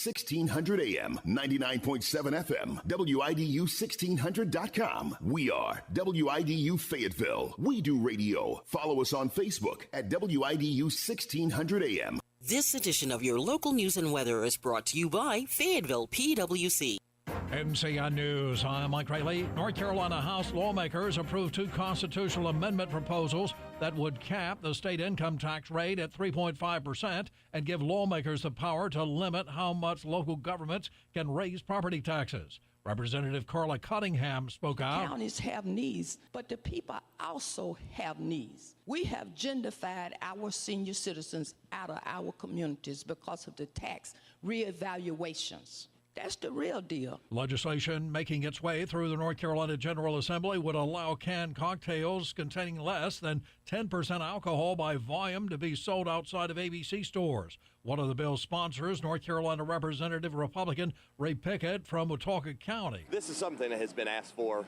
1600 AM, 99.7 FM, WIDU1600.com. We are WIDU Fayetteville. We do radio. Follow us on Facebook at WIDU 1600 AM. This edition of your local news and weather is brought to you by Fayetteville PWC. NCN News, I'm Mike Rayleigh. North Carolina House lawmakers approved 2 constitutional amendment proposals that would cap the state income tax rate at 3.5% and give lawmakers the power to limit how much local governments can raise property taxes. Representative Carla Cunningham spoke out. Counties have needs, but the people also have needs. We have gentrified our senior citizens out of our communities because of the tax reevaluations. That's the real deal. Legislation making its way through the North Carolina General Assembly would allow canned cocktails containing less than 10% alcohol by volume to be sold outside of ABC stores. One of the bill's sponsors, North Carolina Representative Republican Ray Pickett from Watauga County. This is something that has been asked for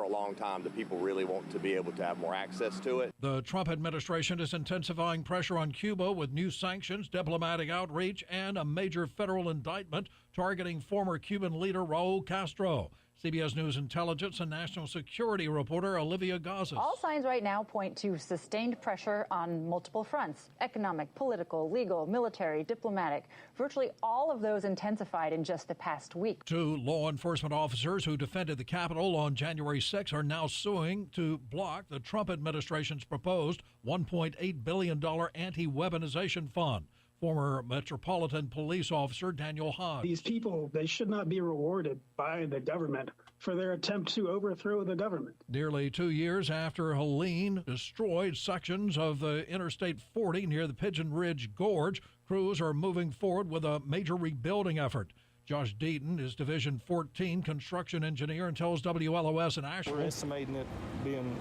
a long time. The people really want to be able to have more access to it. The Trump administration is intensifying pressure on Cuba with new sanctions, diplomatic outreach, and a major federal indictment targeting former Cuban leader Raul Castro. CBS News intelligence and national security reporter Olivia Gazas. All signs right now point to sustained pressure on multiple fronts: economic, political, legal, military, diplomatic. Virtually all of those intensified in just the past week. 2 law enforcement officers who defended the Capitol on January 6 are now suing to block the Trump administration's proposed $1.8 billion anti-weaponization fund. Former Metropolitan Police Officer Daniel Hodge. These people, they should not be rewarded by the government for their attempt to overthrow the government. Nearly 2 years after Helene destroyed sections of the Interstate 40 near the Pigeon Ridge Gorge, crews are moving forward with a major rebuilding effort. Josh Deaton is Division 14 construction engineer and tells WLOS in Asheville. We're estimating it being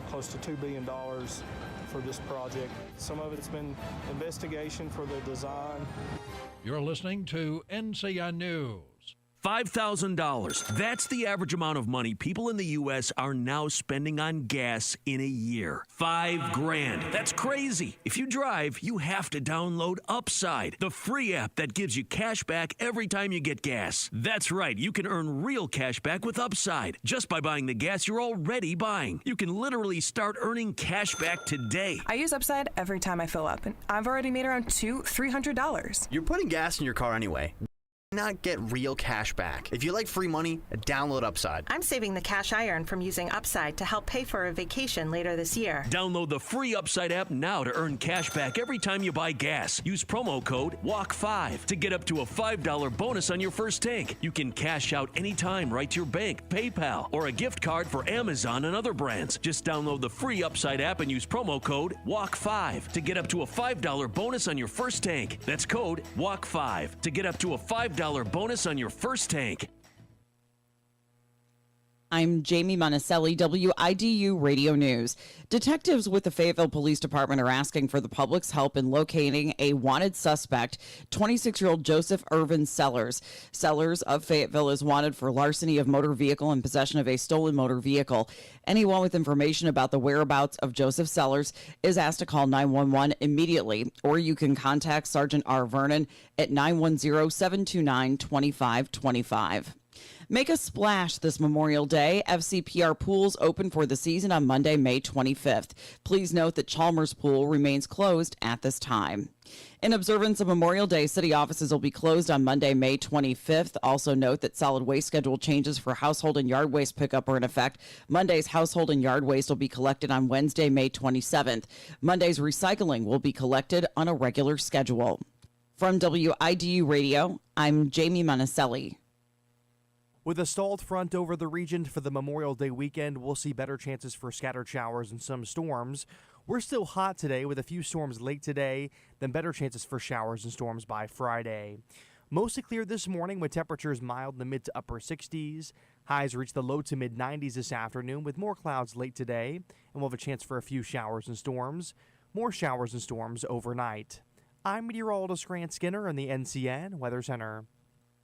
close to $2 billion for this project. Some of it's been investigation for the design. You're listening to NCN News. $5,000. That's the average amount of money people in the U.S. are now spending on gas in a year. $5,000. That's crazy. If you drive, you have to download Upside, the free app that gives you cash back every time you get gas. That's right. You can earn real cash back with Upside just by buying the gas you're already buying. You can literally start earning cash back today. I use Upside every time I fill up, and I've already made around $300. You're putting gas in your car anyway. Not get real cash back. If you like free money, download Upside. I'm saving the cash I earn from using Upside to help pay for a vacation later this year. Download the free Upside app now to earn cash back every time you buy gas. Use promo code WALK5 to get up to a $5 bonus on your first tank. You can cash out anytime right to your bank, PayPal, or a gift card for Amazon and other brands. Just download the free Upside app and use promo code WALK5 to get up to a $5 bonus on your first tank. That's code WALK5 to get up to a $5 bonus on your first tank. I'm Jamie Monticelli, WIDU Radio News. Detectives with the Fayetteville Police Department are asking for the public's help in locating a wanted suspect, 26-year-old Joseph Irvin Sellers. Sellers of Fayetteville is wanted for larceny of motor vehicle and possession of a stolen motor vehicle. Anyone with information about the whereabouts of Joseph Sellers is asked to call 911 immediately, or you can contact Sergeant R. Vernon at 910-729-2525. Make a splash this Memorial Day. FCPR pools open for the season on Monday, May 25th. Please note that Chalmers Pool remains closed at this time. In observance of Memorial Day, city offices will be closed on Monday, May 25th. Also note that solid waste schedule changes for household and yard waste pickup are in effect. Monday's household and yard waste will be collected on Wednesday, May 27th. Monday's recycling will be collected on a regular schedule. From WIDU Radio, I'm Jamie Monticelli. With a stalled front over the region for the Memorial Day weekend, we'll see better chances for scattered showers and some storms. We're still hot today with a few storms late today, then better chances for showers and storms by Friday. Mostly clear this morning with temperatures mild in the mid to upper 60s. Highs reach the low to mid 90s this afternoon with more clouds late today, and we'll have a chance for a few showers and storms. More showers and storms overnight. I'm meteorologist Grant Skinner in the NCN Weather Center.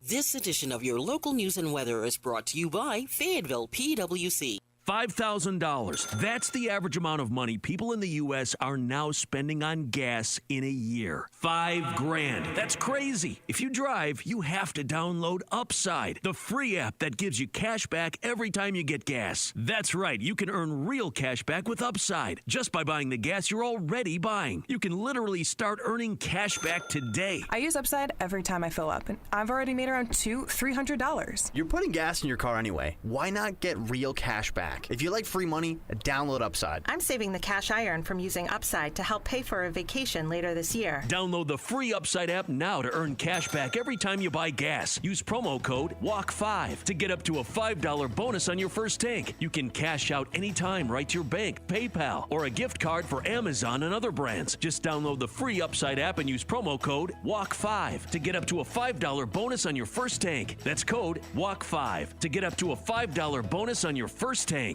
This edition of your local news and weather is brought to you by Fayetteville PWC. $5,000. That's the average amount of money people in the U.S. are now spending on gas in a year. $5,000. That's crazy. If you drive, you have to download Upside, the free app that gives you cash back every time you get gas. That's right. You can earn real cash back with Upside just by buying the gas you're already buying. You can literally start earning cash back today. I use Upside every time I fill up, and I've already made around $300. You're putting gas in your car anyway. Why not get real cash back? If you like free money, download Upside. I'm saving the cash I earn from using Upside to help pay for a vacation later this year. Download the free Upside app now to earn cash back every time you buy gas. Use promo code WALK5 to get up to a $5 bonus on your first tank. You can cash out anytime right to your bank, PayPal, or a gift card for Amazon and other brands. Just download the free Upside app and use promo code WALK5 to get up to a $5 bonus on your first tank. That's code WALK5 to get up to a $5 bonus on your first tank.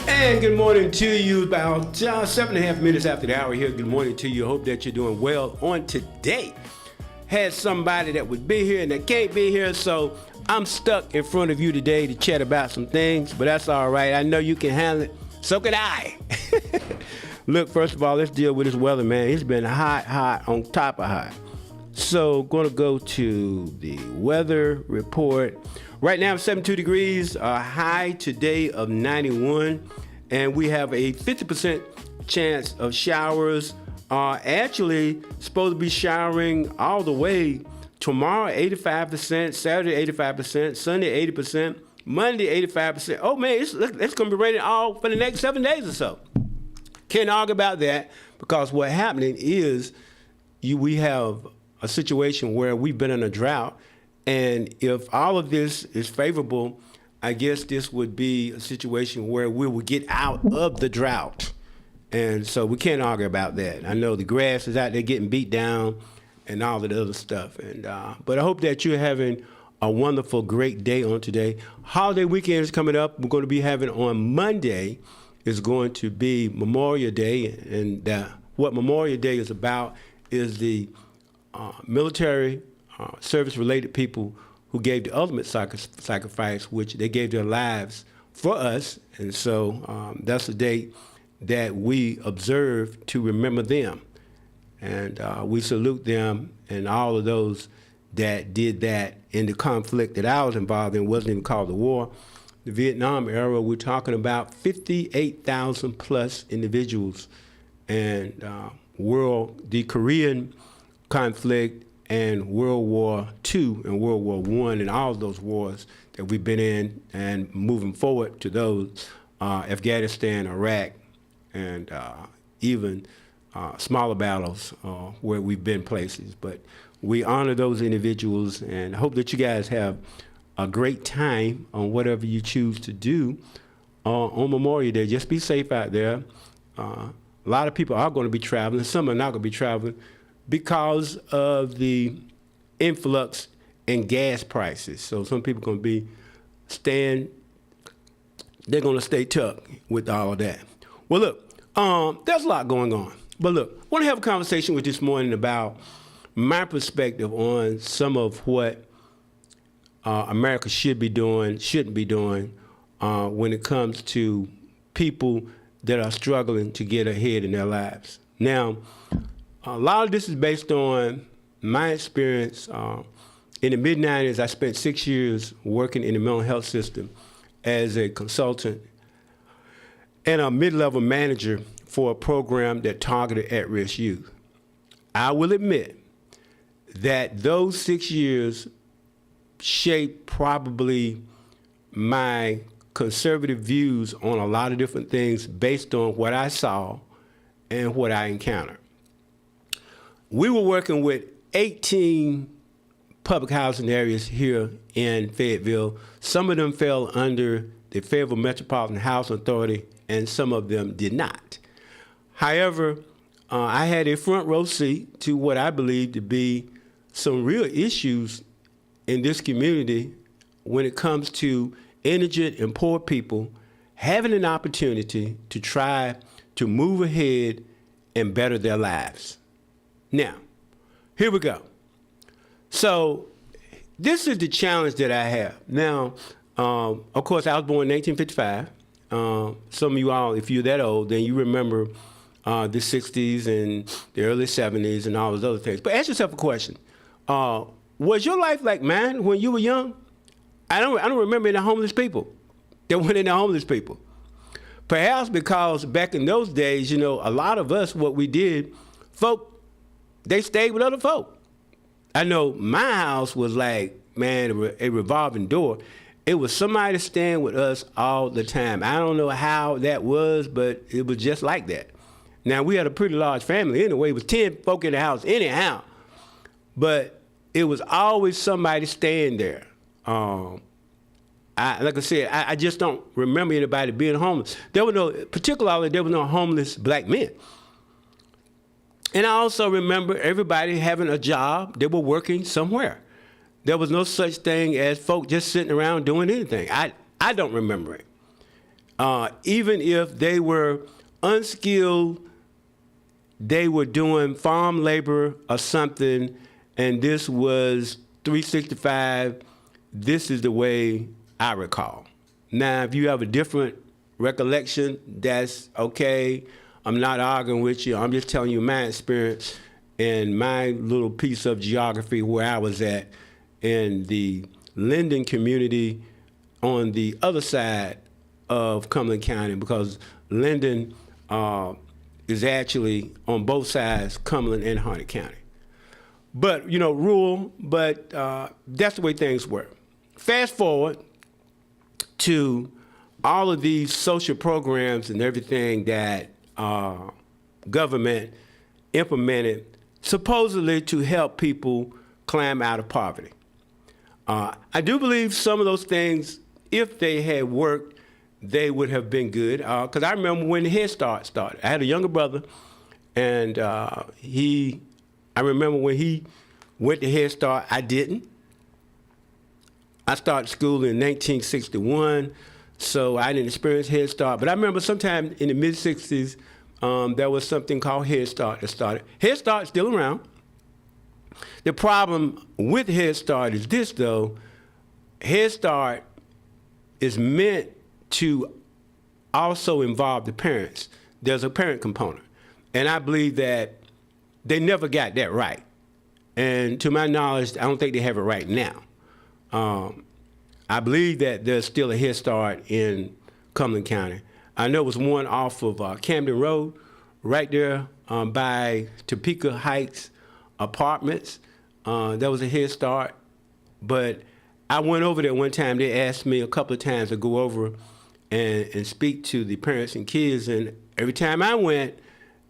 And good morning to you. About 7.5 minutes after the hour here. Good morning to you. Hope that you're doing well on today. Had somebody that would be here and that can't be here, so I'm stuck in front of you today to chat about some things, but that's all right. I know you can handle it. So can I. Look, first of all, let's deal with this weather, man. It's been hot, on top of hot. So, going to go to the weather report. Right now, 72 degrees, a high today of 91, and we have a 50% chance of showers. Actually, supposed to be showering all the way tomorrow, 85%, Saturday, 85%, Sunday, 80%, Monday, 85%. Oh, man, it's going to be raining all for the next 7 days or so. Can't argue about that, because what's happening is we have a situation where we've been in a drought, and if all of this is favorable, I guess this would be a situation where we will get out of the drought. And so we can't argue about that. I know the grass is out there getting beat down and all of the other stuff. But I hope that you're having a wonderful, great day on today. Holiday weekend is coming up. We're going to be having on Monday is going to be Memorial Day. And what Memorial Day is about is the military service-related people who gave the ultimate sacrifice, which they gave their lives for us. And so that's the date that we observe to remember them. And we salute them and all of those that did that in the conflict that I was involved in. It wasn't even called the war. The Vietnam era, we're talking about 58,000 plus individuals. And the Korean conflict and World War II and World War I and all of those wars that we've been in, and moving forward to those, Afghanistan, Iraq, and even smaller battles where we've been places. But we honor those individuals and hope that you guys have a great time on whatever you choose to do on Memorial Day. Just be safe out there. A lot of people are going to be traveling. Some are not going to be traveling because of the influx in gas prices. So some people are going to be they're going to stay tucked with all of that. Well, look, there's a lot going on. But look, I want to have a conversation with you this morning about my perspective on some of what America should be doing, shouldn't be doing when it comes to people that are struggling to get ahead in their lives. Now, a lot of this is based on my experience. In the mid-'90s, I spent 6 years working in the mental health system as a consultant and a mid-level manager for a program that targeted at-risk youth. I will admit that those 6 years shaped probably my conservative views on a lot of different things based on what I saw and what I encountered. We were working with 18 public housing areas here in Fayetteville. Some of them fell under the Fayetteville Metropolitan Housing Authority, and some of them did not. However, I had a front row seat to what I believe to be some real issues in this community when it comes to indigent and poor people having an opportunity to try to move ahead and better their lives. Now, here we go. So this is the challenge that I have. Now, of course, I was born in 1955. Some of you all, if you're that old, then you remember the 60s and the early 70s and all those other things. But ask yourself a question. Was your life like mine when you were young? I don't remember any homeless people. There weren't any homeless people. Perhaps because back in those days, you know, a lot of us, what we did, folk, they stayed with other folk. I know my house was like, man, a revolving door. It was somebody staying with us all the time. I don't know how that was, but it was just like that. Now, we had a pretty large family anyway. It was 10 folk in the house anyhow. But it was always somebody staying there. Like I said, I just don't remember anybody being homeless. Particularly, there were no homeless black men. And I also remember everybody having a job. They were working somewhere. There was no such thing as folk just sitting around doing anything. I don't remember it. Even if they were unskilled, they were doing farm labor or something, and this was 365. This is the way I recall. Now, if you have a different recollection, that's okay. I'm not arguing with you. I'm just telling you my experience and my little piece of geography where I was at in the Linden community on the other side of Cumberland County, because Linden is actually on both sides, Cumberland and Harnett County. But, you know, rural, but that's the way things were. Fast forward to all of these social programs and everything that government implemented supposedly to help people climb out of poverty. I do believe some of those things, if they had worked, they would have been good. Because I remember when the Head Start started. I had a younger brother, and I remember when he went to Head Start, I didn't. I started school in 1961, so I didn't experience Head Start. But I remember sometime in the mid-'60s, there was something called Head Start that started. Head Start is still around. The problem with Head Start is this, though. Head Start is meant to also involve the parents. there's a parent component. And I believe that they never got that right. And to my knowledge, I don't think they have it right now. I believe that there's still a head start in Cumberland County. I know it was one off of Camden Road, right there by Topeka Heights Apartments. That was a head start. But I went over there one time. They asked me a couple of times to go over and speak to the parents and kids. And every time I went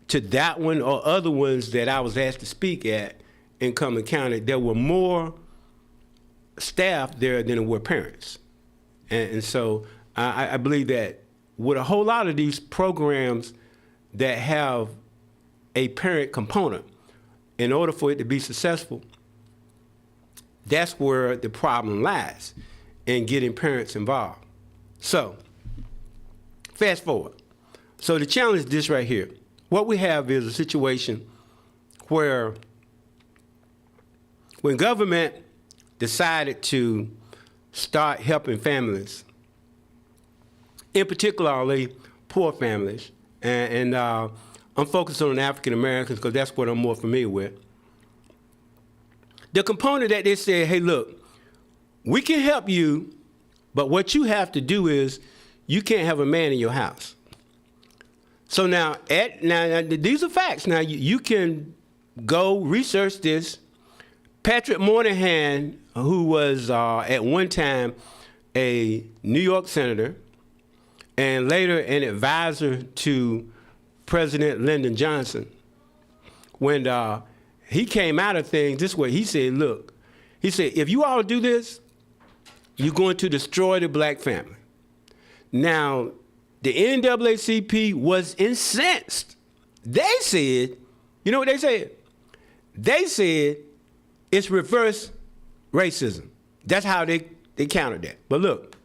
to that one or other ones that I was asked to speak at in Cumberland County, there were more staff there than there were parents. And so I believe that with a whole lot of these programs that have a parent component, in order for it to be successful, that's where the problem lies, in getting parents involved. So, fast forward. So the challenge is this right here. What we have is a situation where when government decided to start helping families, in particularly poor families, and I'm focused on African Americans because that's what I'm more familiar with. The component that they said, hey, look, we can help you, but what you have to do is you can't have a man in your house. So now these are facts. Now you can go research this. Patrick Moynihan, who was at one time a New York senator and later an advisor to President Lyndon Johnson, when he came out of things this way, he said, look, he said, if you all do this, you're going to destroy the black family. Now, the NAACP was incensed. They said, you know what they said? They said it's reverse racism. That's how they countered that. But look,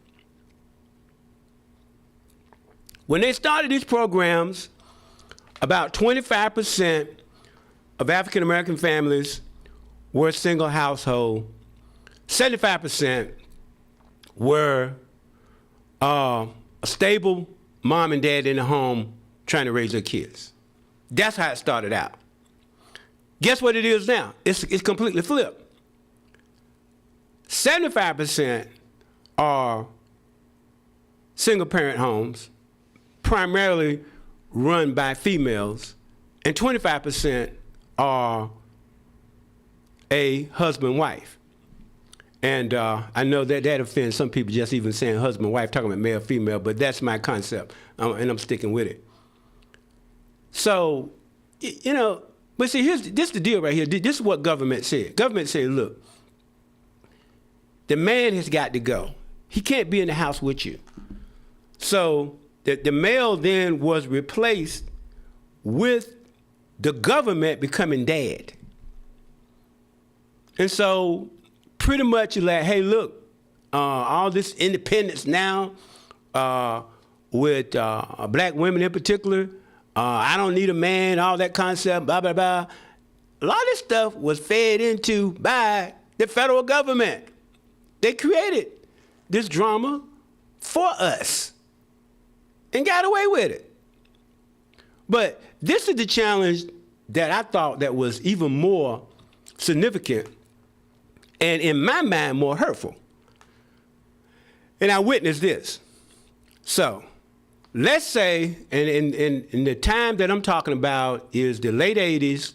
when they started these programs, about 25% of African American families were a single household. 75% were a stable mom and dad in the home trying to raise their kids. That's how it started out. Guess what it is now? It's completely flipped. 75% are single parent homes, primarily run by females, and 25% are a husband-wife. And I know that offends some people just even saying husband-wife, talking about male-female, but that's my concept, and I'm sticking with it. So, you know, but see, this is the deal right here. This is what government said. Government said, look, the man has got to go. He can't be in the house with you. So the male then was replaced with the government becoming dad. And so pretty much you're like, hey, look, all this independence now with black women in particular, I don't need a man, all that concept, blah, blah, blah. A lot of this stuff was fed into by the federal government. They created this drama for us and got away with it. But this is the challenge that I thought that was even more significant and in my mind more hurtful. And I witnessed this. So let's say, and in the time that I'm talking about is the late 80s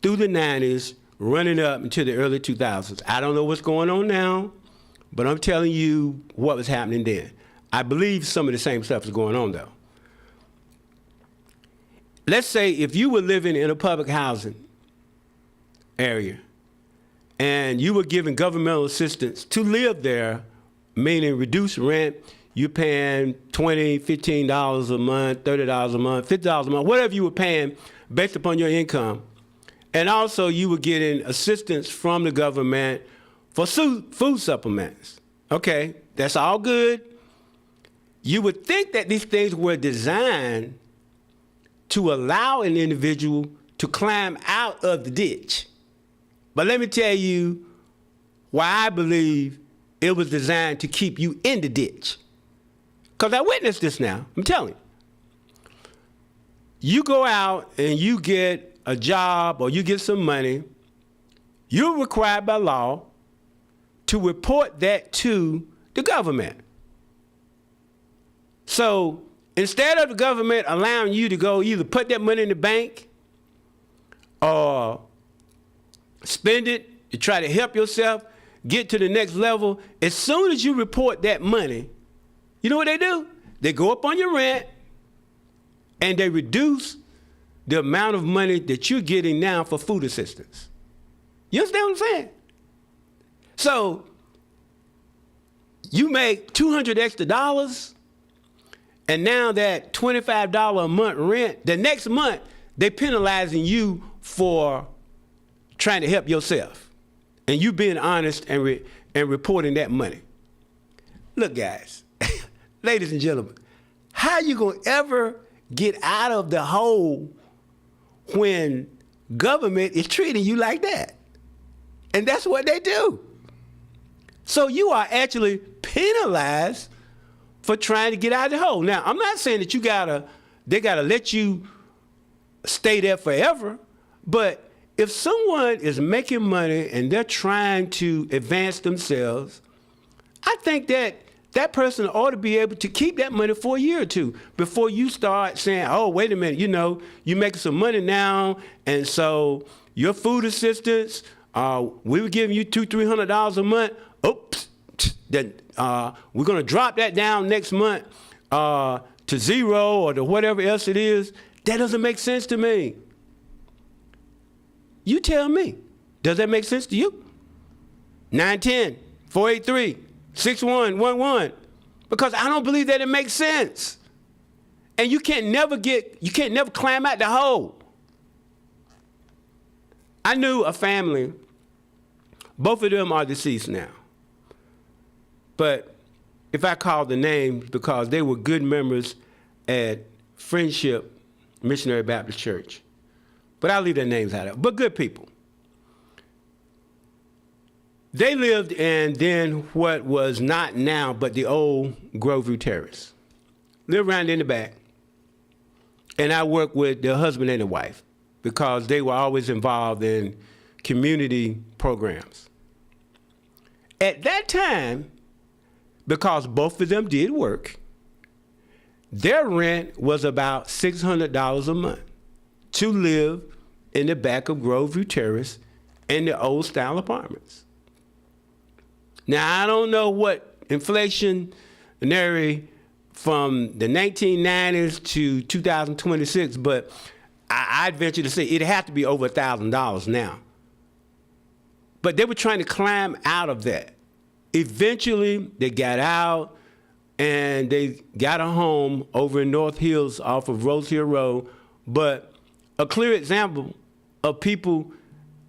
through the 90s, running up into the early 2000s. I don't know what's going on now, but I'm telling you what was happening then. I believe some of the same stuff is going on though. Let's say if you were living in a public housing area and you were given governmental assistance to live there, meaning reduced rent, you're paying $20, $15 a month, $30 a month, $50 a month, whatever you were paying based upon your income. And also you were getting assistance from the government for food supplements. Okay, that's all good. You would think that these things were designed to allow an individual to climb out of the ditch. But let me tell you why I believe it was designed to keep you in the ditch. Because I witnessed this now, I'm telling you. you go out and you get a job or you get some money, you're required by law to report that to the government. So instead of the government allowing you to go either put that money in the bank or spend it to try to help yourself get to the next level, as soon as you report that money, you know what they do? They go up on your rent and they reduce the amount of money that you're getting now for food assistance. You understand what I'm saying? So you make $200 extra, and now that $25 a month rent, the next month they penalizing you for trying to help yourself, and you being honest and reporting that money. Look, guys, ladies and gentlemen, how you gonna ever get out of the hole when government is treating you like that? And that's what they do. So you are actually penalized for trying to get out of the hole. Now, I'm not saying that they gotta let you stay there forever, but if someone is making money and they're trying to advance themselves, I think that that person ought to be able to keep that money for a year or two before you start saying, oh, wait a minute, you're making some money now, and so your food assistance, we were giving you $200-300 a month. Oops, then we're gonna drop that down next month to zero or to whatever else it is. That doesn't make sense to me. You tell me, does that make sense to you? 910-483-6111, because I don't believe that it makes sense. And you can't never climb out the hole. I knew a family, both of them are deceased now. But if I call the names, because they were good members at Friendship Missionary Baptist Church. But I'll leave their names out of it. But good people. They lived in then what was not now, but the old Groveview Terrace. Lived around in the back. And I worked with the husband and the wife because they were always involved in community programs. At that time, because both of them did work, their rent was about $600 a month to live in the back of Groveview Terrace in the old style apartments. Now, I don't know what inflationary from the 1990s to 2026, but I'd venture to say it'd have to be over $1,000 now. But they were trying to climb out of that. Eventually, they got out and they got a home over in North Hills off of Rose Hill Road. But a clear example of people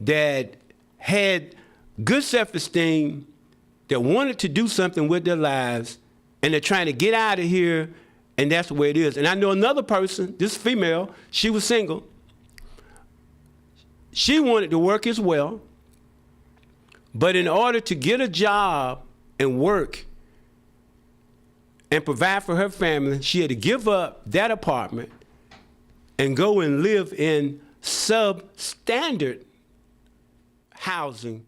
that had good self-esteem, that wanted to do something with their lives, and they're trying to get out of here, and that's the way it is. And I know another person, this female, she was single. She wanted to work as well, but in order to get a job and work and provide for her family, she had to give up that apartment and go and live in substandard housing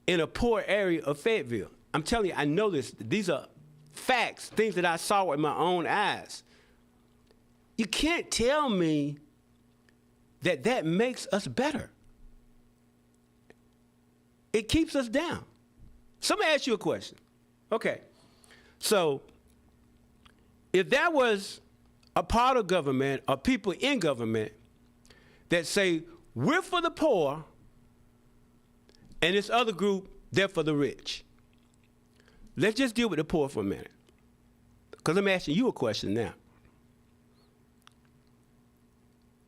in a poor area of Fayetteville. I'm telling you, I know this. These are facts, things that I saw with my own eyes. You can't tell me that that makes us better. It keeps us down. So let me ask you a question. Okay, so if there was a part of government or people in government that say, we're for the poor, and this other group, they're for the rich. Let's just deal with the poor for a minute. Because I'm asking you a question now.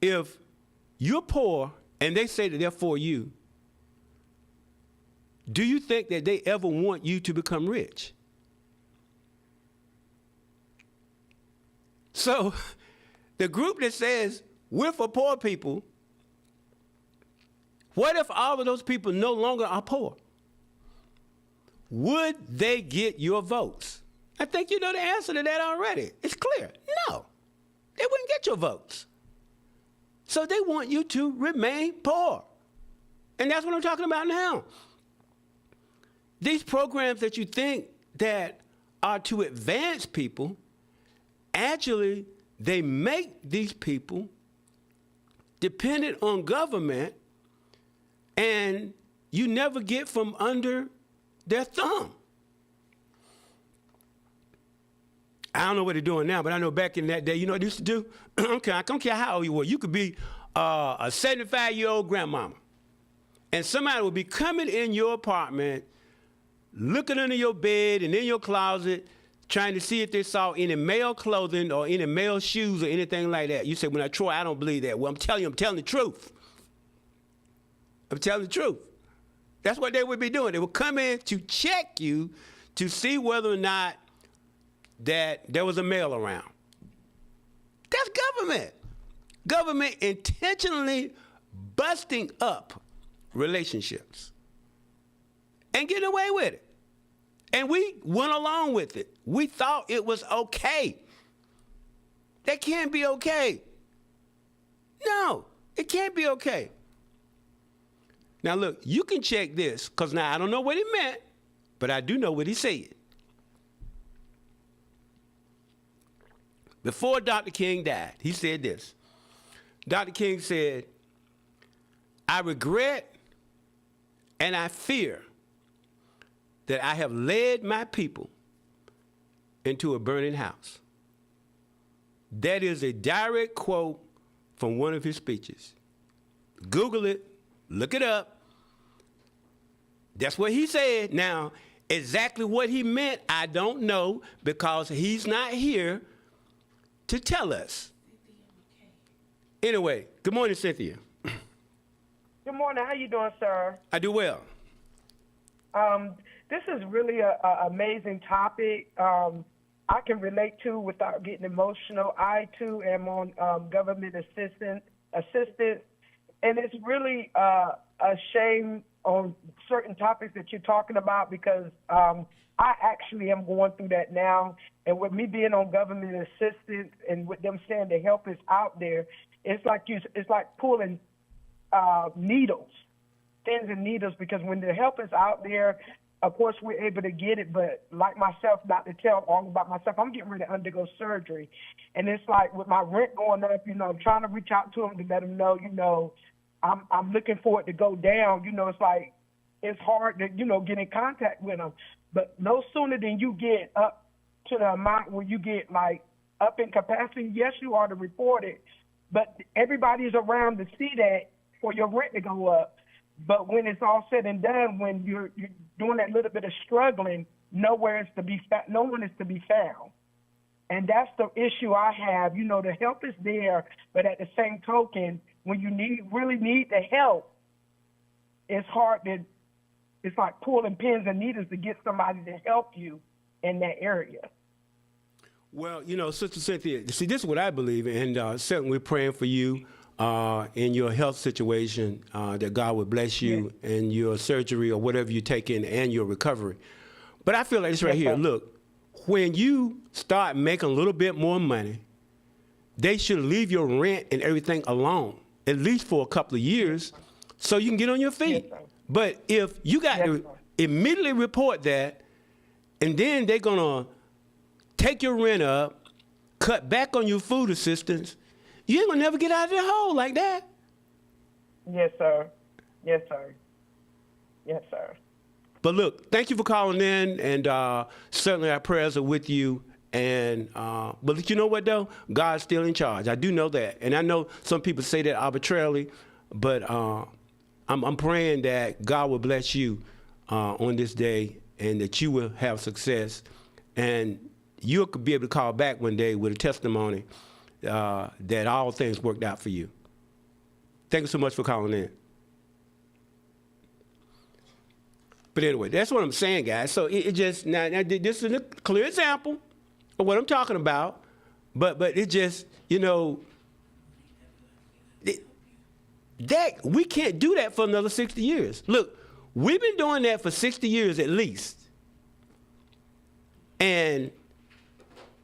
If you're poor and they say that they're for you, do you think that they ever want you to become rich? So the group that says we're for poor people, what if all of those people no longer are poor? Would they get your votes? I think you know the answer to that already. It's clear. No, they wouldn't get your votes. So they want you to remain poor. And that's what I'm talking about now. These programs that you think that are to advance people, actually, they make these people dependent on government, and you never get from under their thumb. I don't know what they're doing now, but I know back in that day, you know what they used to do? I don't care how old you were. You could be a 75-year-old grandmama, and somebody would be coming in your apartment, looking under your bed and in your closet, trying to see if they saw any male clothing or any male shoes or anything like that. You say, well, now, Troy, I don't believe that. Well, I'm telling you, I'm telling the truth. I'm telling the truth. That's what they would be doing. They would come in to check you to see whether or not that there was a male around. That's government. Government intentionally busting up relationships and getting away with it. And we went along with it. We thought it was okay. That can't be okay. No, it can't be okay. Now look, you can check this, because now I don't know what he meant, but I do know what he said. Before Dr. King died, he said this. Dr. King said, I regret and I fear that I have led my people into a burning house. That is a direct quote from one of his speeches. Google it, look it up. That's what he said. Now, exactly what he meant, I don't know, because he's not here to tell us. Anyway, good morning, Cynthia. Good morning. How you doing, sir? I do well. This is really an amazing topic. I can relate to without getting emotional. I, too, am on government assistance, and it's really a shame on certain topics that you're talking about, because I actually am going through that now. And with me being on government assistance and with them saying the help is out there, it's like pulling needles, pins and needles, because when the help is out there, of course, we're able to get it, but like myself, not to tell all about myself, I'm getting ready to undergo surgery. And it's like with my rent going up, I'm trying to reach out to them to let them know, I'm looking for it to go down. It's like it's hard to, get in contact with them. But no sooner than you get up to the amount where you get, like, up in capacity, yes, you are to report it, but everybody's around to see that for your rent to go up. But when it's all said and done, when you're doing that little bit of struggling, no one is to be found. And that's the issue I have. The help is there, but at the same token, when you really need the help, it's hard to, it's like pulling pins and needles to get somebody to help you in that area. Well, Sister Cynthia, see, this is what I believe in, and certainly we're praying for you in your health situation, that God would bless you in your surgery or whatever you take in and your recovery. But I feel like this right here. Look, when you start making a little bit more money, they should leave your rent and everything alone, at least for a couple of years, so you can get on your feet. But if you got to immediately report that, and then they're going to take your rent up, cut back on your food assistance, you ain't going to never get out of the hole like that. Yes, sir. Yes, sir. Yes, sir. But look, thank you for calling in, and certainly our prayers are with you. And but you know what, though? God's still in charge. I do know that. And I know some people say that arbitrarily, but I'm praying that God will bless you on this day and that you will have success. And you'll be able to call back one day with a testimony that all things worked out for you. Thank you so much for calling in. But anyway, that's what I'm saying, guys. So it just, now this is a clear example of what I'm talking about, but it just, that we can't do that for another 60 years. Look, we've been doing that for 60 years at least. And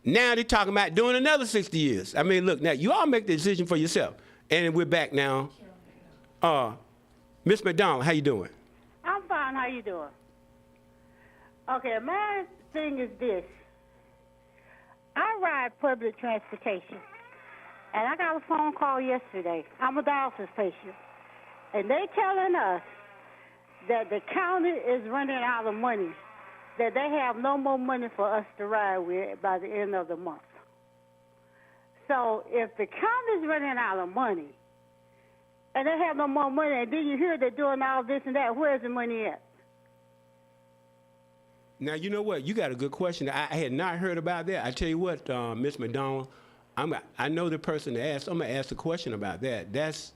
now they're talking about doing another 60 years. I mean, look, now you all make the decision for yourself. And we're back now. Miss McDonald, how you doing? I'm fine. How you doing? Okay, my thing is this. I ride public transportation, and I got a phone call yesterday. I'm a dialysis patient, and they telling us that the county is running out of money, that they have no more money for us to ride with by the end of the month. So if the county's running out of money, and they have no more money, and then you hear they're doing all this and that, where's the money at? Now, you know what? You got a good question. I had not heard about that. I tell you what, Miss McDonald, I know the person to ask. I'm going to ask a question about that. That's,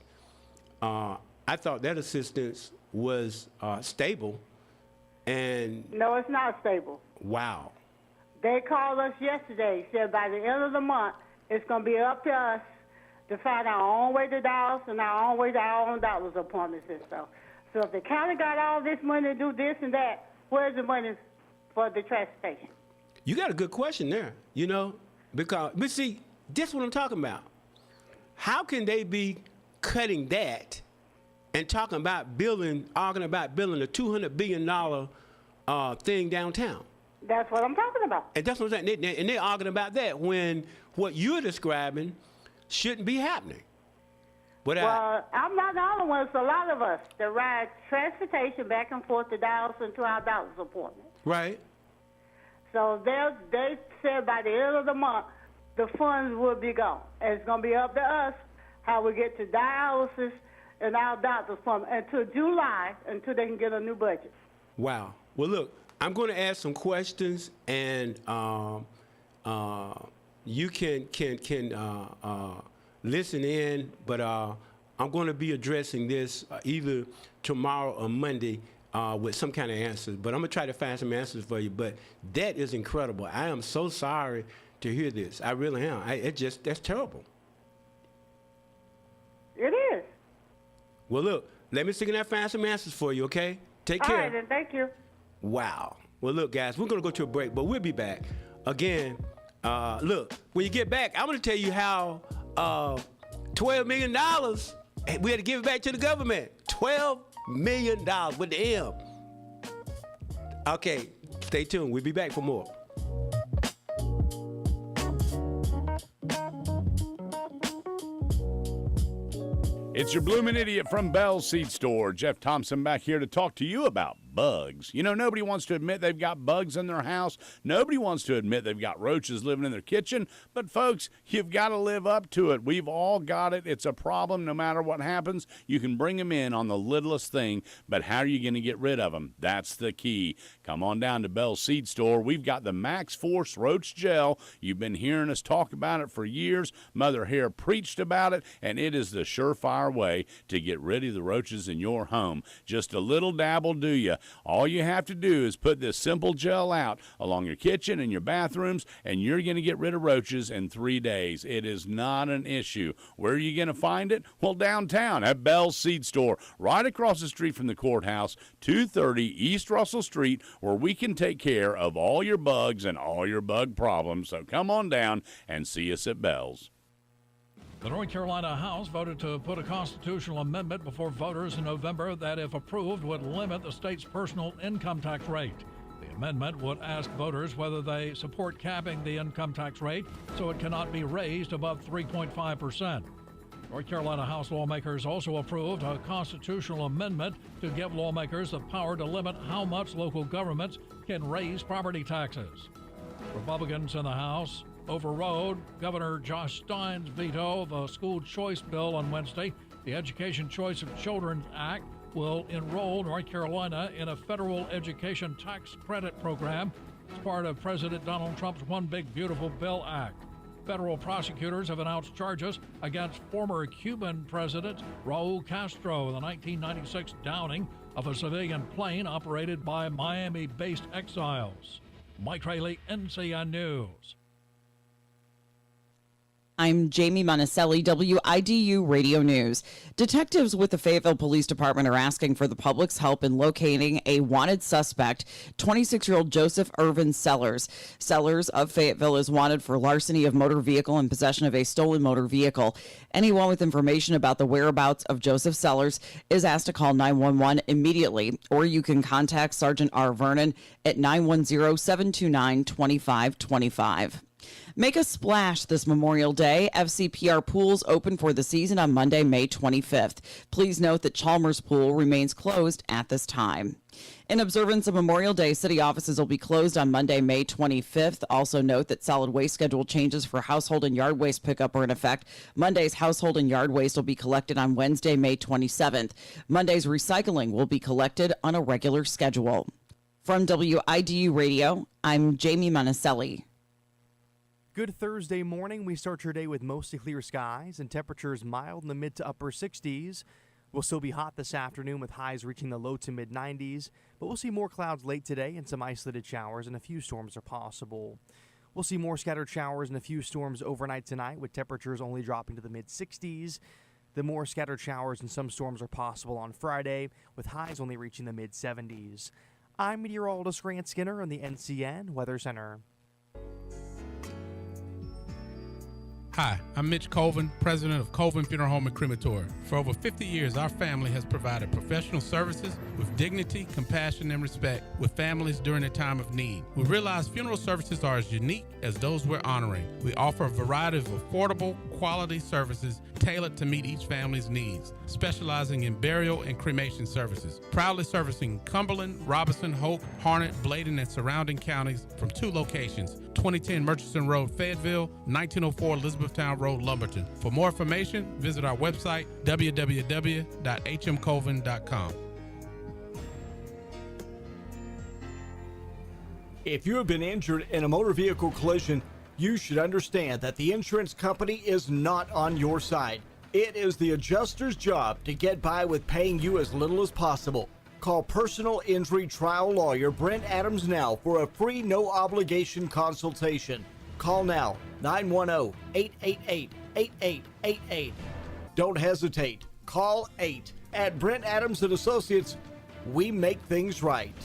I thought that assistance was stable. And no, it's not stable. Wow. They called us yesterday, said by the end of the month, it's going to be up to us to find our own way to Dallas and our own way to our own doctor's appointments and stuff. So if the county got all this money to do this and that, where's the money for the transportation? You got a good question there, you know, because, but see, this is what I'm talking about. How can they be cutting that and talking about arguing about building a $200 billion thing downtown? That's what I'm talking about. And that's what I'm saying. And they're arguing about that when what you're describing shouldn't be happening. Well, I'm not the only one. It's a lot of us that ride transportation back and forth to Dallas and to our doctor's appointment. Right. So they said by the end of the month, the funds will be gone. And it's going to be up to us how we get to dialysis and our doctor's appointment until July, until they can get a new budget. Wow. Well, look, I'm going to ask some questions, and you can listen in, but I'm going to be addressing this either tomorrow or Monday with some kind of answers. But I'm going to try to find some answers for you. But that is incredible. I am so sorry to hear this. I really am. That's terrible. It is. Well, look, let me see if I find some answers for you, okay? Take care. All right, then. Thank you. Wow. Well, look, guys, we're going to go to a break, but we'll be back. Again, look, when you get back, I'm going to tell you how $12 million, we had to give it back to the government. $12 million with the M. Okay, stay tuned. We'll be back for more. It's your Bloomin' Idiot from Bell's Seed Store. Jeff Thompson back here to talk to you about bugs. You know, nobody wants to admit they've got bugs in their house. Nobody wants to admit they've got roaches living in their kitchen. But, folks, you've got to live up to it. We've all got it. It's a problem no matter what happens. You can bring them in on the littlest thing, but how are you going to get rid of them? That's the key. Come on down to Bell's Seed Store. We've got the Max Force Roach Gel. You've been hearing us talk about it for years. Mother Hare preached about it, and it is the surefire way to get rid of the roaches in your home. Just a little dab will do you. All you have to do is put this simple gel out along your kitchen and your bathrooms, and you're going to get rid of roaches in 3 days. It is not an issue. Where are you going to find it? Well, downtown at Bell's Seed Store, right across the street from the courthouse, 230 East Russell Street, where we can take care of all your bugs and all your bug problems. So come on down and see us at Bell's. The North Carolina House voted to put a constitutional amendment before voters in November that, if approved, would limit the state's personal income tax rate. The amendment would ask voters whether they support capping the income tax rate so it cannot be raised above 3.5%. North Carolina House lawmakers also approved a constitutional amendment to give lawmakers the power to limit how much local governments can raise property taxes. Republicans in the House overrode Governor Josh Stein's veto of a school choice bill on Wednesday. The Education Choice of Children Act will enroll North Carolina in a federal education tax credit program as part of President Donald Trump's One Big Beautiful Bill Act. Federal prosecutors have announced charges against former Cuban President Raul Castro in the 1996 downing of a civilian plane operated by Miami-based exiles. Mike Rayleigh, NCN News. I'm Jamie Monticelli, WIDU Radio News. Detectives with the Fayetteville Police Department are asking for the public's help in locating a wanted suspect, 26-year-old Joseph Irvin Sellers. Sellers of Fayetteville is wanted for larceny of motor vehicle and possession of a stolen motor vehicle. Anyone with information about the whereabouts of Joseph Sellers is asked to call 911 immediately, or you can contact Sergeant R. Vernon at 910-729-2525. Make a splash this Memorial Day. FCPR pools open for the season on Monday, May 25th. Please note that Chalmers Pool remains closed at this time. In observance of Memorial Day, city offices will be closed on Monday, May 25th. Also note that solid waste schedule changes for household and yard waste pickup are in effect. Monday's household and yard waste will be collected on Wednesday, May 27th. Monday's recycling will be collected on a regular schedule. From WIDU Radio, I'm Jamie Monticelli. Good Thursday morning. We start your day with mostly clear skies and temperatures mild in the mid to upper 60s. We'll still be hot this afternoon with highs reaching the low to mid 90s, but we'll see more clouds late today and some isolated showers and a few storms are possible. We'll see more scattered showers and a few storms overnight tonight with temperatures only dropping to the mid 60s. The more scattered showers and some storms are possible on Friday with highs only reaching the mid 70s. I'm meteorologist Grant Skinner in the NCN Weather Center. Hi, I'm Mitch Colvin, president of Colvin Funeral Home and Crematory. For over 50 years, our family has provided professional services with dignity, compassion, and respect with families during a time of need. We realize funeral services are as unique as those we're honoring. We offer a variety of affordable, quality services tailored to meet each family's needs, specializing in burial and cremation services. Proudly servicing Cumberland, Robinson, Hope, Harnett, Bladen, and surrounding counties from 2 locations, 2010 Murchison Road, Fayetteville, 1904 Elizabethtown Road, Lumberton. For more information, visit our website, www.hmcolvin.com. If you have been injured in a motor vehicle collision, you should understand that the insurance company is not on your side. It is the adjuster's job to get by with paying you as little as possible. Call personal injury trial lawyer Brent Adams now for a free no-obligation consultation. Call now, 910-888-8888. Don't hesitate. Call 8. At Brent Adams & Associates, we make things right.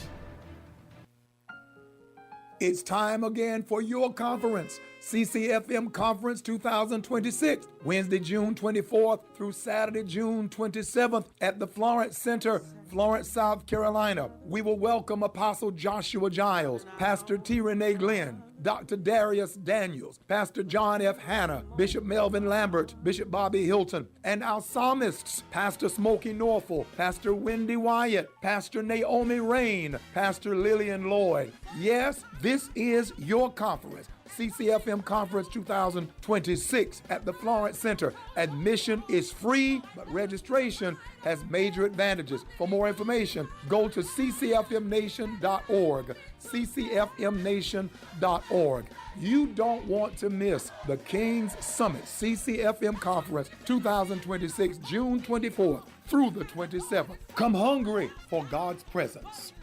It's time again for your conference, CCFM Conference 2026, Wednesday, June 24th through Saturday, June 27th at the Florence Center, Florence, South Carolina. We will welcome Apostle Joshua Giles, Pastor T. Renee Glenn, Dr. Darius Daniels, Pastor John F. Hanna, Bishop Melvin Lambert, Bishop Bobby Hilton, and our psalmists, Pastor Smokey Norfolk, Pastor Wendy Wyatt, Pastor Naomi Rain, Pastor Lillian Lloyd. Yes, this is your conference. CCFM Conference 2026 at the Florence Center. Admission is free, but registration has major advantages. For more information, go to ccfmnation.org, ccfmnation.org. You don't want to miss the King's Summit CCFM Conference 2026, June 24th through the 27th. Come hungry for God's presence.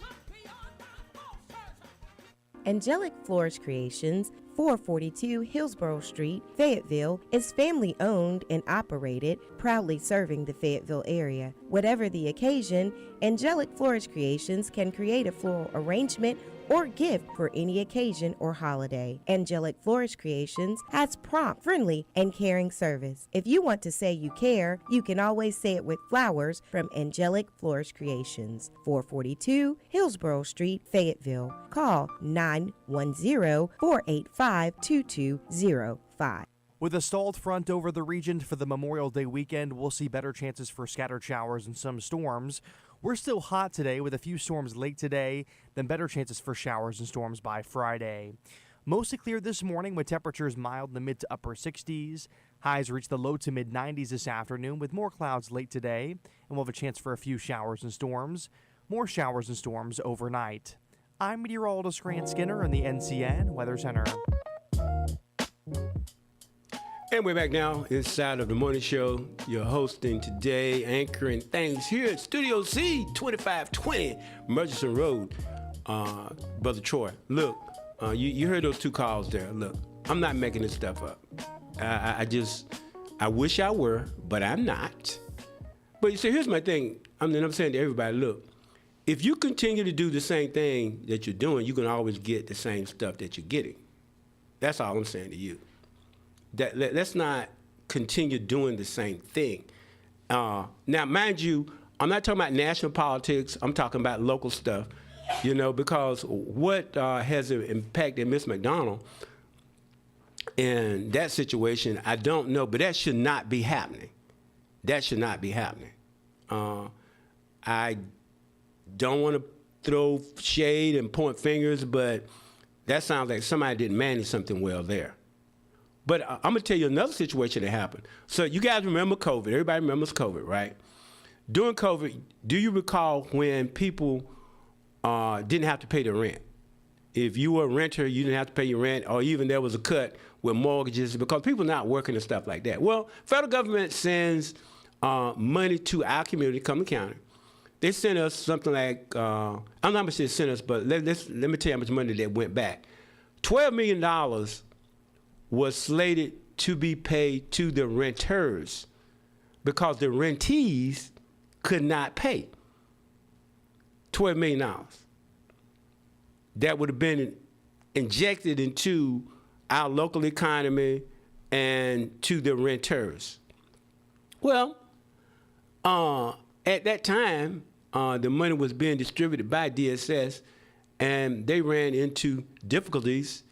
Angelic Flourish Creations, 442 Hillsborough Street, Fayetteville, is family owned and operated, proudly serving the Fayetteville area. Whatever the occasion, Angelic Flourish Creations can create a floral arrangement or gift for any occasion or holiday. Angelic Flourish Creations has prompt, friendly, and caring service. If you want to say you care, you can always say it with flowers from Angelic Flourish Creations, 442 Hillsborough Street, Fayetteville. Call 910-485-2205. With a stalled front over the region for the Memorial Day weekend, we'll see better chances for scattered showers and some storms. We're still hot today with a few storms late today, then better chances for showers and storms by Friday. Mostly clear this morning with temperatures mild in the mid to upper 60s. Highs reach the low to mid 90s this afternoon with more clouds late today, and we'll have a chance for a few showers and storms. More showers and storms overnight. I'm meteorologist Grant Skinner in the NCN Weather Center. And we're back now inside of the morning show. You're hosting today, anchoring things here at Studio C, 2520 Murchison Road. Brother Troy, look, you heard those 2 calls there. Look, I'm not making this stuff up. I wish I were, but I'm not. But you see, here's my thing. I'm saying to everybody, look, if you continue to do the same thing that you're doing, you can always get the same stuff that you're getting. That's all I'm saying to you. Let's not continue doing the same thing. Now, mind you, I'm not talking about national politics. I'm talking about local stuff, because what has impacted Miss McDonald in that situation, I don't know, but that should not be happening. That should not be happening. I don't want to throw shade and point fingers, but that sounds like somebody didn't manage something well there. But I'm going to tell you another situation that happened. So you guys remember COVID. Everybody remembers COVID, right? During COVID, do you recall when people didn't have to pay their rent? If you were a renter, you didn't have to pay your rent, or even there was a cut with mortgages because people not working and stuff like that. Well, federal government sends money to our community, Cumberland County. They sent us something like, I don't know how much they sent us, but let me tell you how much money that went back. $12 million was slated to be paid to the renters because the rentees could not pay. $12 million. That would have been injected into our local economy and to the renters. Well, at that time, the money was being distributed by DSS, and they ran into difficulties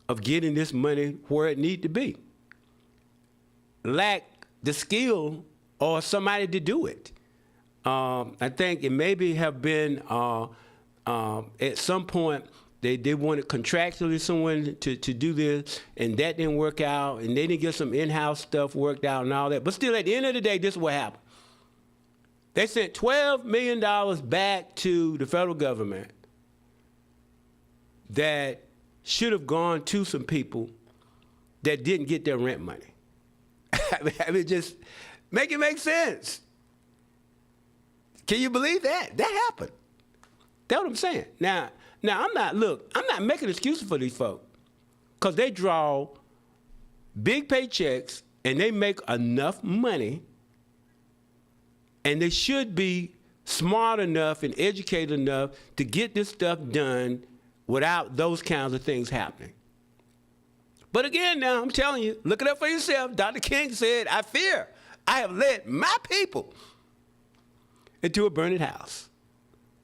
of getting this money where it needed to be. Lacked the skill or somebody to do it. I think it maybe have been at some point they wanted contractually someone to do this, and that didn't work out, and they didn't get some in-house stuff worked out and all that. But still, at the end of the day, this is what happened. They sent $12 million back to the federal government that should have gone to some people that didn't get their rent money. I mean, just make it make sense. Can you believe that? That happened. That's what I'm saying. Now I'm not making excuses for these folks because they draw big paychecks and they make enough money, and they should be smart enough and educated enough to get this stuff done without those kinds of things happening. But again, now I'm telling you, look it up for yourself. Dr. King said, I fear I have led my people into a burning house.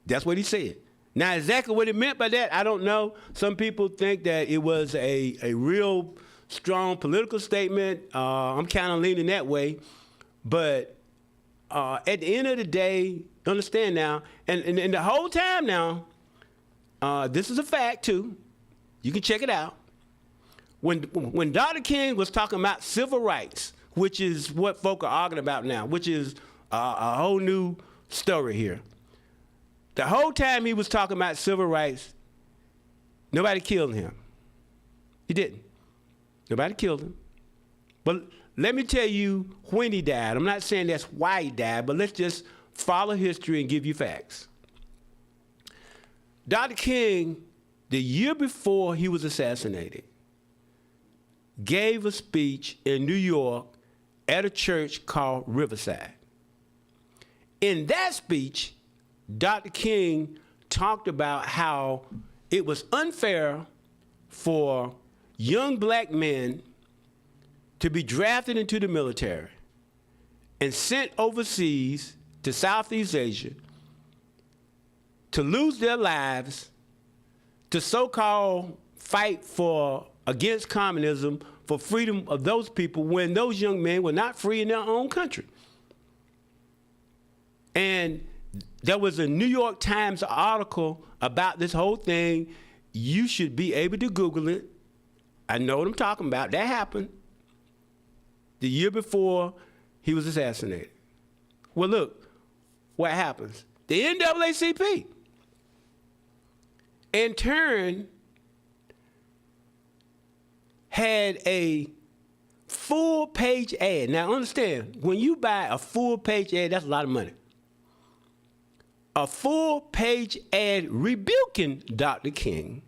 That's what he said. Now, exactly what he meant by that, I don't know. Some people think that it was a real strong political statement. I'm kind of leaning that way. But at the end of the day, understand now, and the whole time now, this is a fact too. You can check it out. When Dr. King was talking about civil rights, which is what folk are arguing about now, which is a whole new story here. The whole time he was talking about civil rights, nobody killed him. He didn't. Nobody killed him. But let me tell you when he died. I'm not saying that's why he died, but let's just follow history and give you facts. Dr. King, the year before he was assassinated, gave a speech in New York at a church called Riverside. In that speech, Dr. King talked about how it was unfair for young black men to be drafted into the military and sent overseas to Southeast Asia to lose their lives to so-called fight against communism for freedom of those people when those young men were not free in their own country. And there was a New York Times article about this whole thing. You should be able to Google it. I know what I'm talking about. That happened the year before he was assassinated. Well, look, what happens? The NAACP, in turn, had a full-page ad. Now, understand, when you buy a full-page ad, that's a lot of money. A full-page ad rebuking Dr. King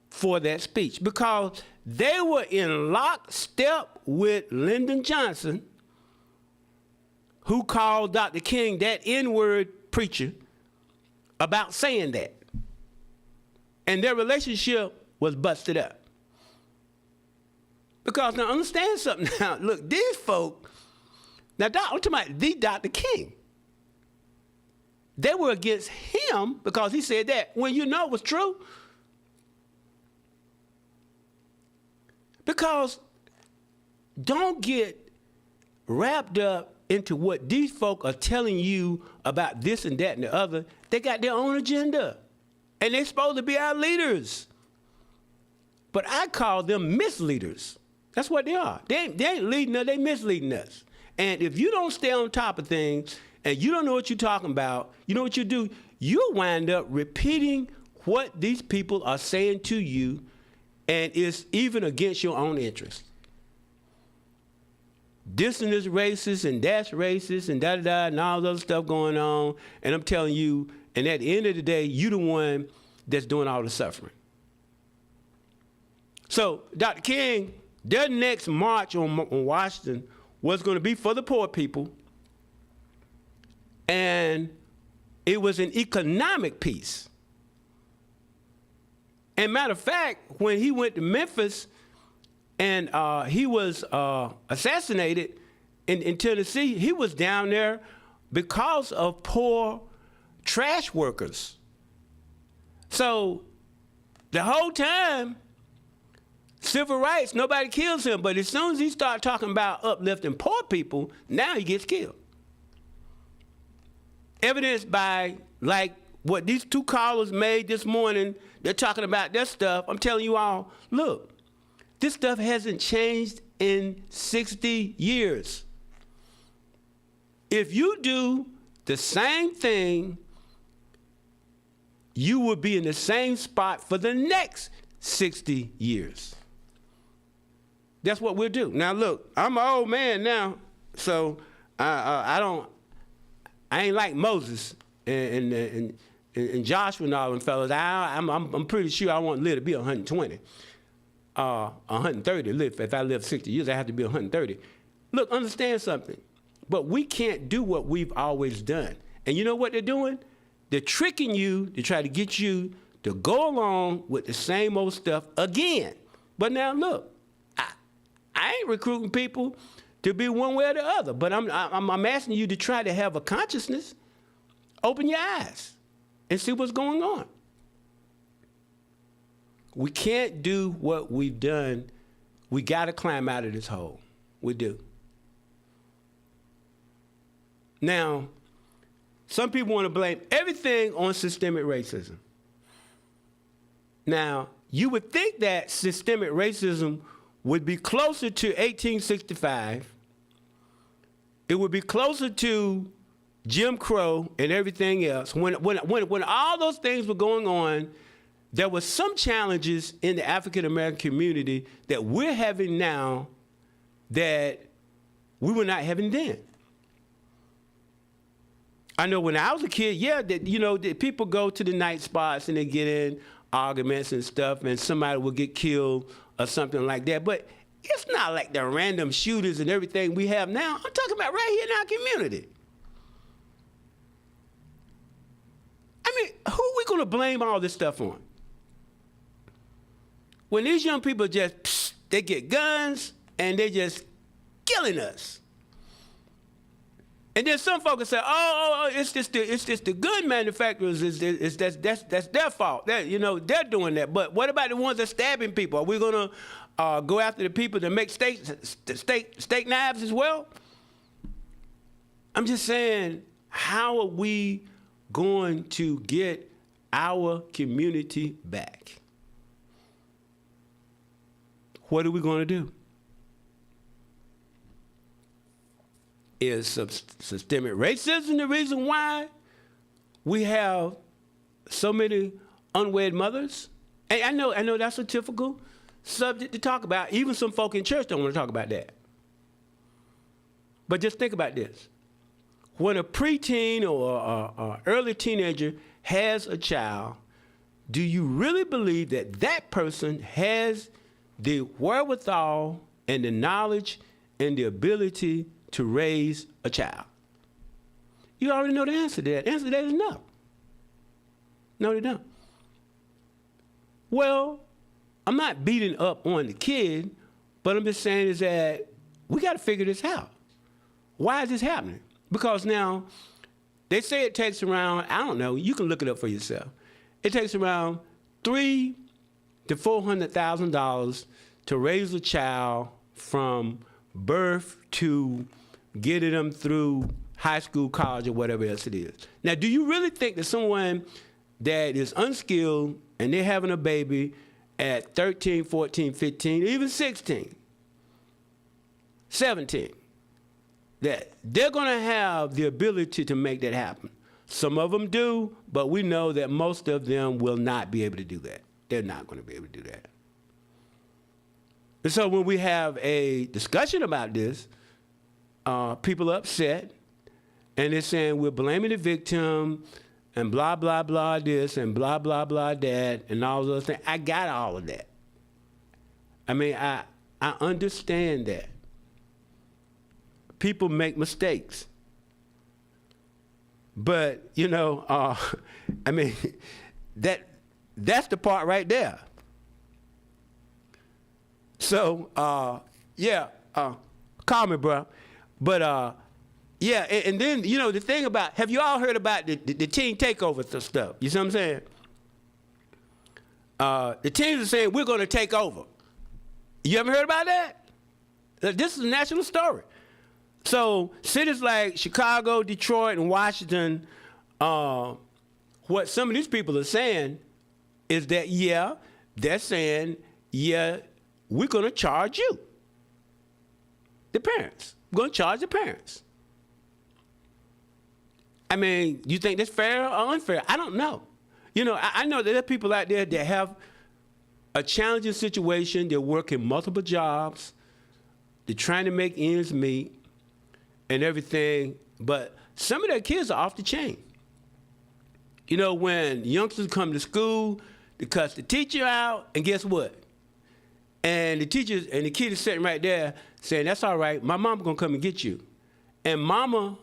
for that speech because They were in lockstep with Lyndon Johnson, who called Dr. King that N-word preacher about saying that. And their relationship was busted up. Because now understand something now. Look, these folk, now I'm talking about the Dr. King. They were against him because he said that when you know it was true. Because don't get wrapped up into what these folk are telling you about this and that and the other. They got their own agenda. And they're supposed to be our leaders. But I call them misleaders. That's what they are. They ain't leading us, they misleading us. And if you don't stay on top of things and you don't know what you're talking about, you know what you do? You'll wind up repeating what these people are saying to you, and it's even against your own interest. This and this racist and that's racist and da-da-da and all this other stuff going on. And I'm telling you, and at the end of the day, you the one that's doing all the suffering. So Dr. King, their next march on Washington was going to be for the poor people. And it was an economic piece. And matter of fact, when he went to Memphis and he was assassinated in Tennessee, he was down there because of poor trash workers. So the whole time, civil rights, nobody kills him. But as soon as he started talking about uplifting poor people, now he gets killed. Evidenced by, like, what these two callers made this morning. They're talking about their stuff. I'm telling you all, look, this stuff hasn't changed in 60 years. If you do the same thing, you will be in the same spot for the next 60 years. That's what we'll do. Now, look, I'm an old man now, so I ain't like Moses and Joshua and all them fellas. I'm pretty sure I won't live to be 120, 130. If I live 60 years, I have to be 130. Look, understand something. But we can't do what we've always done. And you know what they're doing? They're tricking you to try to get you to go along with the same old stuff again. But now look, I ain't recruiting people to be one way or the other, but I'm asking you to try to have a consciousness. Open your eyes and see what's going on. We can't do what we've done. We got to climb out of this hole. We do. Now, some people want to blame everything on systemic racism. Now, you would think that systemic racism would be closer to 1865. It would be closer to Jim Crow and everything else. When all those things were going on, there were some challenges in the African American community that we're having now that we were not having then. I know when I was a kid, that people go to the night spots and they get in arguments and stuff, and somebody will get killed or something like that. But it's not like the random shooters and everything we have now. I'm talking about right here in our community. I mean, who are we going to blame all this stuff on? When these young people they get guns and they just killing us. And then some folks say, it's just the gun manufacturers. That's their fault. They're doing that. But what about the ones that stabbing people? Are we gonna go after the people that make steak knives as well? I'm just saying, how are we going to get our community back? What are we going to do? Is systemic racism the reason why we have so many unwed mothers? And I know that's a typical subject to talk about. Even some folk in church don't want to talk about that. But just think about this. When a preteen or early teenager has a child, do you really believe that that person has the wherewithal and the knowledge and the ability to raise a child? You already know the answer to that. The answer to that is no. No, they don't. Well, I'm not beating up on the kid, but I'm just saying is that we got to figure this out. Why is this happening? Because now, they say it takes around, I don't know, you can look it up for yourself. It takes around $300,000 to $400,000 to raise a child from birth to getting them through high school, college, or whatever else it is. Now, do you really think that someone that is unskilled and they're having a baby at 13, 14, 15, even 16, 17, that they're going to have the ability to make that happen? Some of them do, but we know that most of them will not be able to do that. They're not going to be able to do that. And so when we have a discussion about this, people are upset, and they're saying we're blaming the victim, and blah, blah, blah this, and blah, blah, blah that, and all those things. I got all of that. I mean, I understand that. People make mistakes. But, you know, I mean, that's the part right there. So, yeah, call me, bro. But, yeah, and then, you know, the thing about, have you all heard about the teen takeover stuff? You see what I'm saying? The teens are saying, we're going to take over. You ever heard about that? This is a national story. So cities like Chicago, Detroit, and Washington, what some of these people are saying is that, yeah, they're saying, yeah, we're going to charge you, the parents. We're going to charge the parents. I mean, you think that's fair or unfair? I don't know. You know, I know that there are people out there that have a challenging situation. They're working multiple jobs. They're trying to make ends meet and everything. But some of their kids are off the chain. You know, when youngsters come to school, they cuss the teacher out, and guess what? And the teachers and the kid is sitting right there saying, that's all right, my mama gonna come and get you. And mama,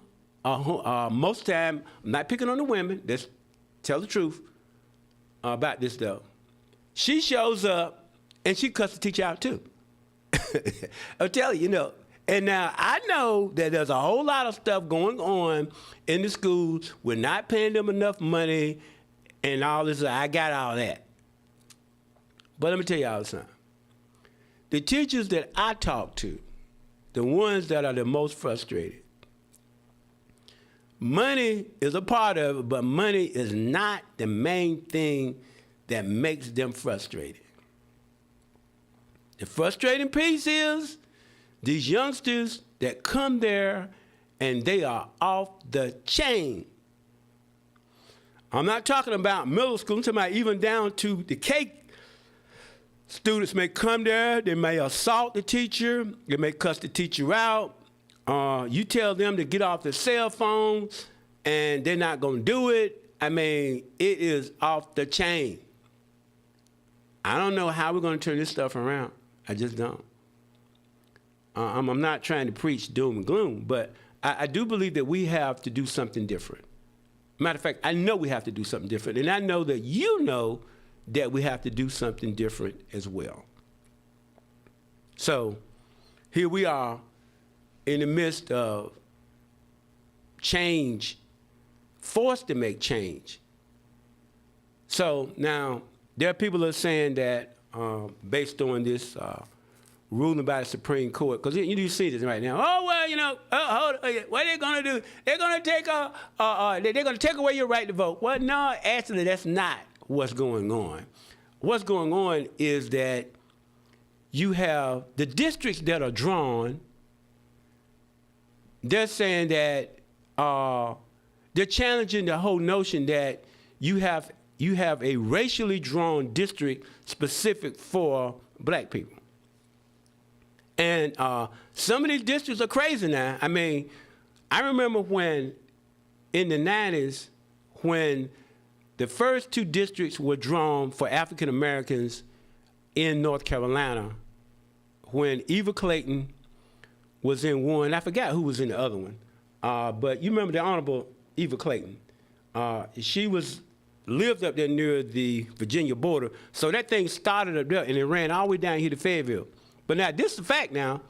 most of the time, I'm not picking on the women, let's tell the truth about this though. She shows up and she cuts the teacher out too. I'll tell you, you know. And now I know that there's a whole lot of stuff going on in the schools. We're not paying them enough money and all this. I got all that. But let me tell you all something. The teachers that I talk to, the ones that are the most frustrated, money is a part of it, but money is not the main thing that makes them frustrated. The frustrating piece is these youngsters that come there and they are off the chain. I'm not talking about middle school, I'm talking about even down to the K. Students may come there, they may assault the teacher, they may cuss the teacher out. You tell them to get off their cell phone and they're not gonna do it. I mean, it is off the chain. I don't know how we're gonna turn this stuff around. I just don't. I'm not trying to preach doom and gloom, but I do believe that we have to do something different. Matter of fact, I know we have to do something different, and I know that you know that we have to do something different as well. So here we are in the midst of change, forced to make change. So now there are people that are saying that based on this ruling by the Supreme Court, because you see this right now. Oh, well, you know, what are they going to do? They're going to take they're going to take away your right to vote. Well, no, actually, that's not what's going on. What's going on is that you have the districts that are drawn. They're saying that they're challenging the whole notion that you have a racially drawn district specific for black people. And some of these districts are crazy now. I mean, I remember when in the 90s, when the first two districts were drawn for African Americans in North Carolina, when Eva Clayton was in one. I forgot who was in the other one. But you remember the Honorable Eva Clayton. She lived up there near the Virginia border. So that thing started up there and it ran all the way down here to Fayetteville. But now this is a fact now.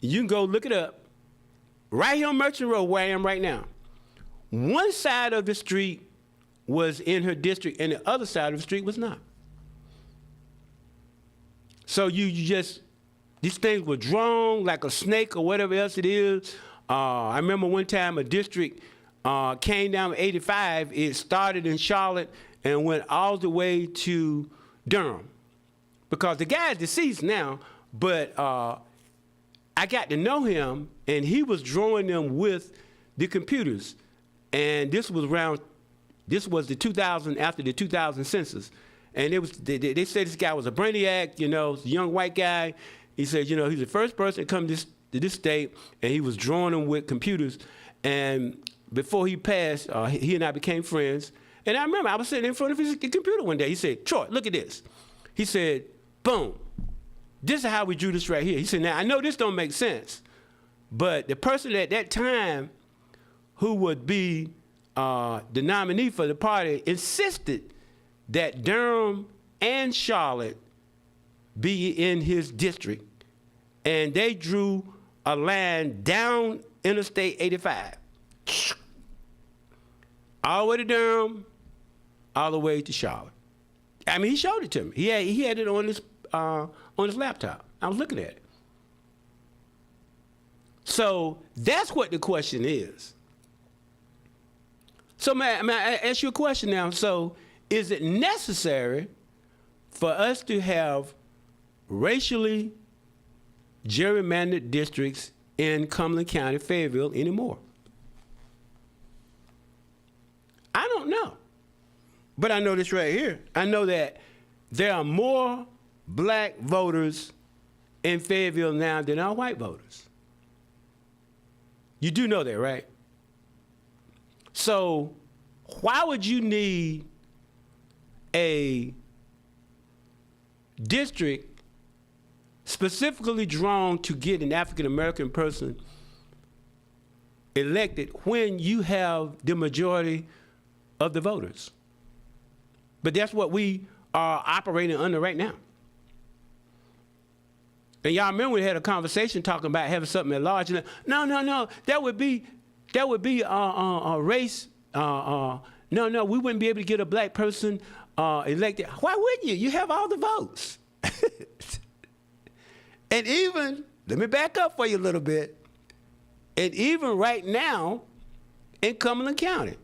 You can go look it up. Right here on Merchant Road where I am right now. One side of the street was in her district and the other side of the street was not. So you just, these things were drawn like a snake or whatever else it is. I remember one time a district came down 85. It started in Charlotte and went all the way to Durham. Because the guy's deceased now, but I got to know him, and he was drawing them with the computers. And this was the 2000, after the 2000 census. And it was, they said this guy was a brainiac, you know, a young white guy. He said, you know, he's the first person to come to this state, and he was drawing them with computers. And before he passed, he and I became friends. And I remember I was sitting in front of his computer one day. He said, Troy, look at this. He said, boom, this is how we drew this right here. He said, now, I know this don't make sense, but the person at that time who would be the nominee for the party insisted that Durham and Charlotte be in his district. And they drew a line down Interstate 85. All the way to Durham, all the way to Charlotte. I mean, he showed it to me. He had it on his laptop. I was looking at it. So that's what the question is. So may I ask you a question now? So is it necessary for us to have racially gerrymandered districts in Cumberland County, Fayetteville anymore? I don't know. But I know this right here. I know that there are more black voters in Fayetteville now than are white voters. You do know that, right? So why would you need a district specifically drawn to get an African-American person elected when you have the majority of the voters? But that's what we are operating under right now. And y'all remember we had a conversation talking about having something at large. No. That would be a race. No, we wouldn't be able to get a black person elected. Why wouldn't you? You have all the votes. And even, let me back up for you a little bit. And even right now in Cumberland County.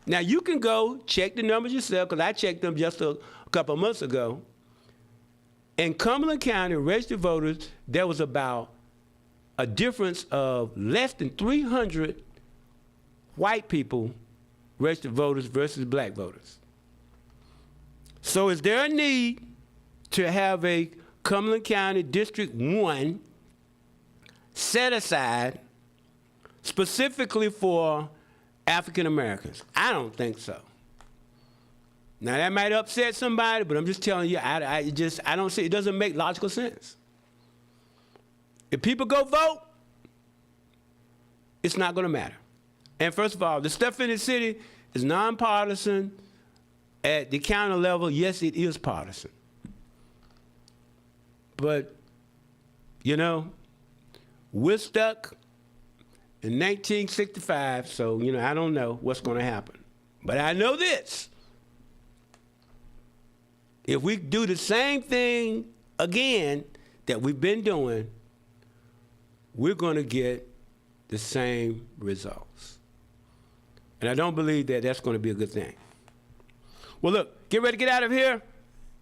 Now you can go check the numbers yourself, because I checked them just a couple of months ago. In Cumberland County, registered voters, there was about a difference of less than 300 white people registered voters versus black voters. So is there a need to have a Cumberland County District 1 set aside specifically for African Americans? I don't think so. Now that might upset somebody, but I'm just telling you, I don't see, it doesn't make logical sense. If people go vote, it's not going to matter. And first of all, the stuff in the city is nonpartisan. At the county level, yes, it is partisan. But, you know, we're stuck in 1965, so, you know, I don't know what's going to happen. But I know this. If we do the same thing again that we've been doing, we're going to get the same results. And I don't believe that that's going to be a good thing. Well, look, get ready to get out of here.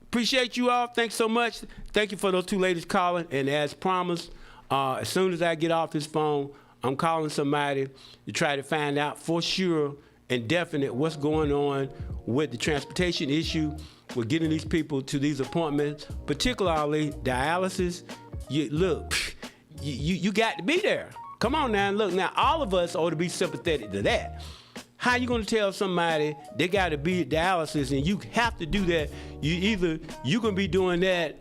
Appreciate you all. Thanks so much. Thank you for those two ladies calling. And as promised, as soon as I get off this phone, I'm calling somebody to try to find out for sure and definite what's going on with the transportation issue, with getting these people to these appointments, particularly dialysis. You got to be there. Come on now, look, now all of us ought to be sympathetic to that. How you gonna tell somebody they gotta be at dialysis and you have to do that? You're gonna be doing that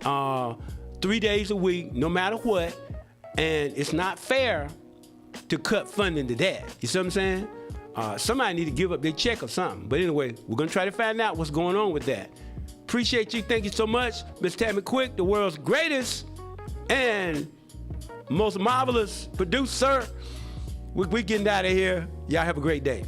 3 days a week, no matter what, and it's not fair to cut funding to that. You see what I'm saying? Somebody need to give up their check or something. But anyway, we're going to try to find out what's going on with that. Appreciate you. Thank you so much. Miss Tammy Quick, the world's greatest and most marvelous producer. We're getting out of here. Y'all have a great day.